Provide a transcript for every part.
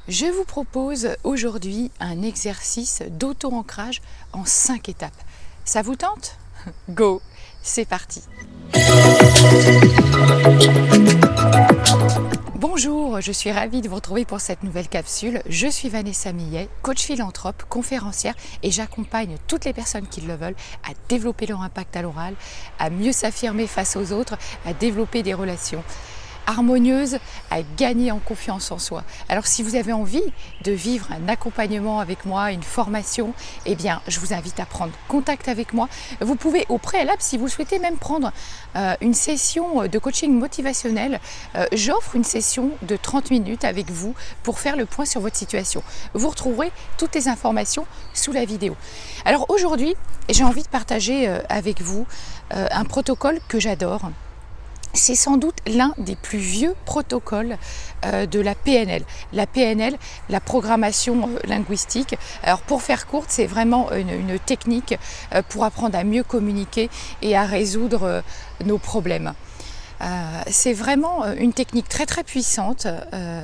Je vous propose aujourd'hui un exercice d'auto-ancrage en 5 étapes. Ça vous tente? Go! C'est parti! Bonjour, je suis ravie de vous retrouver pour cette nouvelle capsule. Je suis Vanessa Millet, coach philanthrope, conférencière et j'accompagne toutes les personnes qui le veulent à développer leur impact à l'oral, à mieux s'affirmer face aux autres, à développer des relations harmonieuses, à gagner en confiance en soi. Alors si vous avez envie de vivre un accompagnement avec moi, une formation, eh bien je vous invite à prendre contact avec moi. Vous pouvez au préalable, si vous souhaitez même prendre une session de coaching motivationnel, j'offre une session de 30 minutes avec vous pour faire le point sur votre situation. Vous retrouverez toutes les informations sous la vidéo. Alors aujourd'hui, j'ai envie de partager avec vous un protocole que j'adore. C'est sans doute l'un des plus vieux protocoles de la PNL. La PNL, la programmation linguistique. Alors pour faire courte, c'est vraiment une technique pour apprendre à mieux communiquer et à résoudre nos problèmes. C'est vraiment une technique très très puissante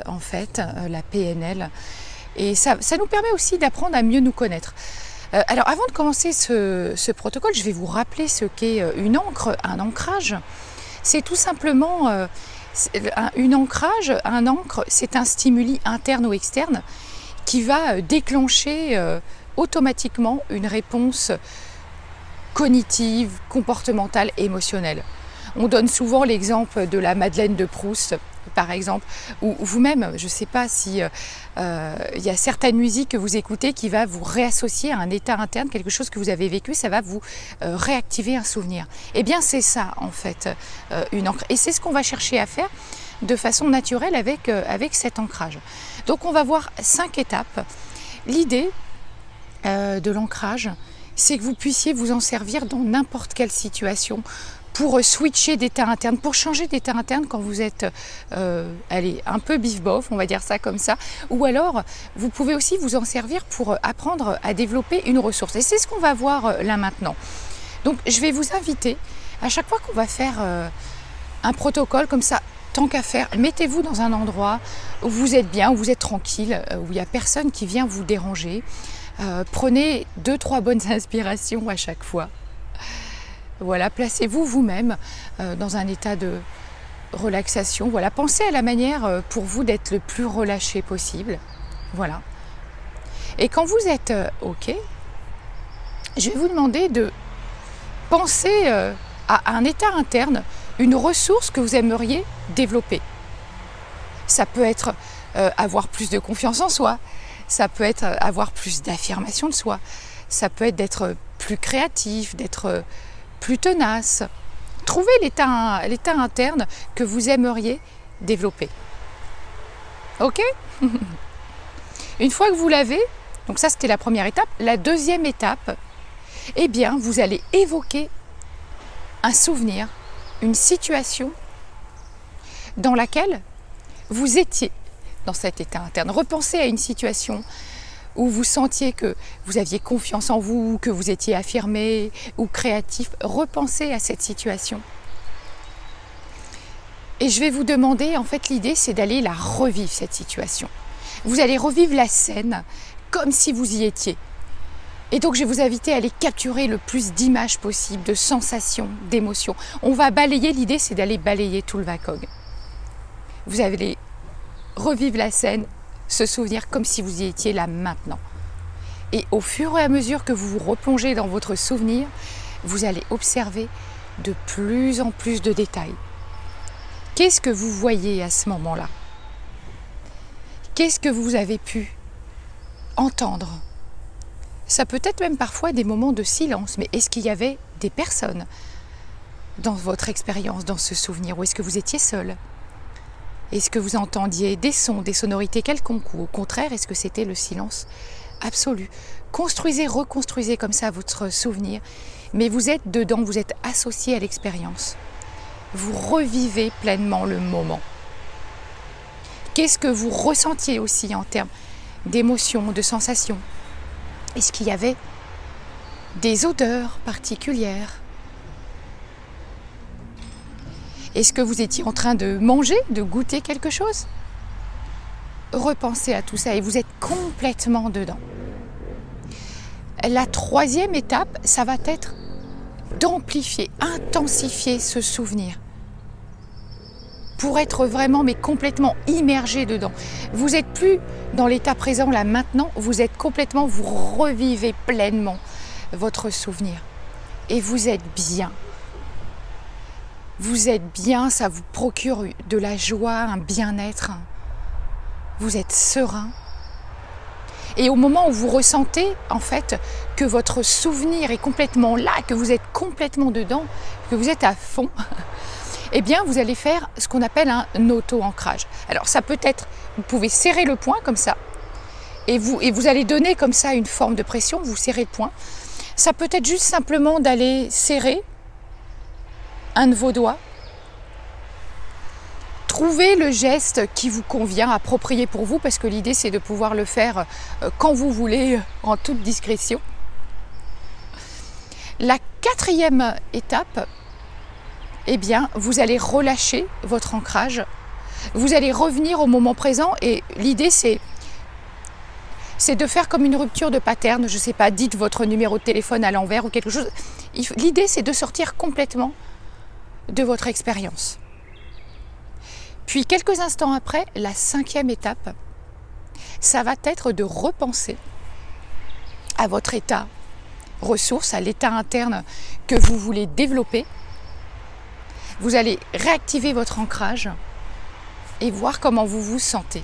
en fait, la PNL. Et ça nous permet aussi d'apprendre à mieux nous connaître. Alors avant de commencer ce protocole, je vais vous rappeler ce qu'est une ancre, un ancrage. C'est tout simplement un ancre, c'est un stimuli interne ou externe qui va déclencher automatiquement une réponse cognitive, comportementale, émotionnelle. On donne souvent l'exemple de la Madeleine de Proust, par exemple, ou vous-même, je ne sais pas si il y a certaines musiques que vous écoutez qui va vous réassocier à un état interne, quelque chose que vous avez vécu, ça va vous réactiver un souvenir. Eh bien c'est ça en fait, une ancre. Et c'est ce qu'on va chercher à faire de façon naturelle avec cet ancrage. Donc on va voir 5 étapes. L'idée de l'ancrage, c'est que vous puissiez vous en servir dans n'importe quelle situation, pour switcher d'état interne, pour changer d'état interne quand vous êtes un peu bif-bof, on va dire ça comme ça, ou alors vous pouvez aussi vous en servir pour apprendre à développer une ressource. Et c'est ce qu'on va voir là maintenant. Donc je vais vous inviter, à chaque fois qu'on va faire un protocole comme ça, tant qu'à faire, mettez-vous dans un endroit où vous êtes bien, où vous êtes tranquille, où il n'y a personne qui vient vous déranger. Prenez 2-3 bonnes inspirations à chaque fois. Voilà, placez-vous vous-même dans un état de relaxation. Voilà, pensez à la manière pour vous d'être le plus relâché possible. Voilà. Et quand vous êtes OK, je vais vous demander de penser à un état interne, une ressource que vous aimeriez développer. Ça peut être avoir plus de confiance en soi, ça peut être avoir plus d'affirmation de soi, ça peut être d'être plus créatif, d'être plus tenace. Trouvez l'état interne que vous aimeriez développer. Ok? Une fois que vous l'avez, donc ça c'était la première étape, la deuxième étape, eh bien vous allez évoquer un souvenir, une situation dans laquelle vous étiez dans cet état interne. Repensez à une situation où vous sentiez que vous aviez confiance en vous, que vous étiez affirmé ou créatif. Repensez à cette situation. Et je vais vous demander, en fait l'idée c'est d'aller la revivre cette situation. Vous allez revivre la scène comme si vous y étiez. Et donc je vais vous inviter à aller capturer le plus d'images possibles, de sensations, d'émotions. On va balayer, l'idée c'est d'aller balayer tout le VACOG. Vous allez revivre la scène, se souvenir comme si vous y étiez là maintenant. Et au fur et à mesure que vous vous replongez dans votre souvenir, vous allez observer de plus en plus de détails. Qu'est-ce que vous voyez à ce moment-là? Qu'est-ce que vous avez pu entendre? Ça peut être même parfois des moments de silence, mais est-ce qu'il y avait des personnes dans votre expérience, dans ce souvenir, ou est-ce que vous étiez seul? Est-ce que vous entendiez des sons, des sonorités quelconques, ou au contraire, est-ce que c'était le silence absolu? Construisez, reconstruisez comme ça votre souvenir, mais vous êtes dedans, vous êtes associé à l'expérience. Vous revivez pleinement le moment. Qu'est-ce que vous ressentiez aussi en termes d'émotions, de sensations? Est-ce qu'il y avait des odeurs particulières? Est-ce que vous étiez en train de manger, de goûter quelque chose? repensez à tout ça et vous êtes complètement dedans. La troisième étape, ça va être d'amplifier, intensifier ce souvenir pour être vraiment, mais complètement immergé dedans. Vous n'êtes plus dans l'état présent, là, maintenant, vous êtes complètement, vous revivez pleinement votre souvenir. Et vous êtes bien. Vous êtes bien, ça vous procure de la joie, un bien-être. Vous êtes serein. Et au moment où vous ressentez, en fait, que votre souvenir est complètement là, que vous êtes complètement dedans, que vous êtes à fond, eh bien, vous allez faire ce qu'on appelle un auto-ancrage. Alors, ça peut être, vous pouvez serrer le poing comme ça, et vous allez donner comme ça une forme de pression, vous serrez le poing. Ça peut être juste simplement d'aller serrer un de vos doigts. Trouvez le geste qui vous convient, approprié pour vous, parce que l'idée, c'est de pouvoir le faire quand vous voulez, en toute discrétion. La quatrième étape, eh bien, vous allez relâcher votre ancrage, vous allez revenir au moment présent et l'idée c'est de faire comme une rupture de pattern, je ne sais pas, dites votre numéro de téléphone à l'envers ou quelque chose. L'idée c'est de sortir complètement de votre expérience. Puis quelques instants après, la cinquième étape, ça va être de repenser à votre état ressource, à l'état interne que vous voulez développer. Vous allez réactiver votre ancrage et voir comment vous vous sentez.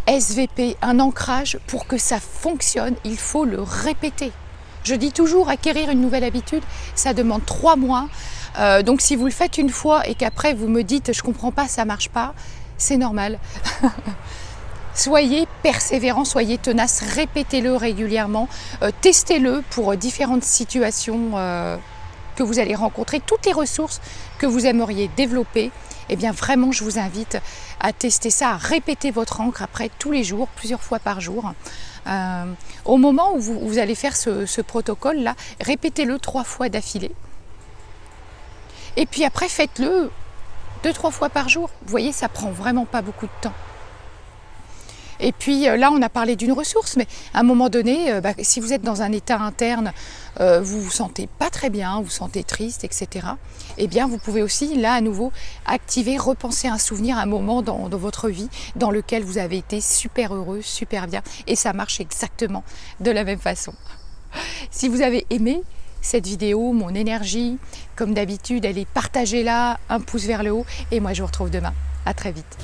SVP, un ancrage, pour que ça fonctionne, il faut le répéter. Je dis toujours, acquérir une nouvelle habitude, ça demande 3 mois. Donc si vous le faites une fois et qu'après vous me dites « je ne comprends pas, ça ne marche pas », c'est normal. Soyez persévérant, soyez tenace, répétez-le régulièrement, testez-le pour différentes situations que vous allez rencontrer, toutes les ressources que vous aimeriez développer. Eh bien vraiment, je vous invite à tester ça, à répéter votre ancre après tous les jours, plusieurs fois par jour. Au moment où vous allez faire ce protocole-là, répétez-le 3 fois d'affilée. Et puis après, faites-le 2-3 fois par jour. Vous voyez, ça prend vraiment pas beaucoup de temps. Et puis là, on a parlé d'une ressource, mais à un moment donné, si vous êtes dans un état interne, vous vous sentez pas très bien, vous vous sentez triste, etc. Eh bien, vous pouvez aussi, là, à nouveau, activer, repenser un souvenir, un moment dans votre vie dans lequel vous avez été super heureux, super bien. Et ça marche exactement de la même façon. Si vous avez aimé cette vidéo, mon énergie, comme d'habitude, elle est partagée là, un pouce vers le haut. Et moi, je vous retrouve demain. À très vite.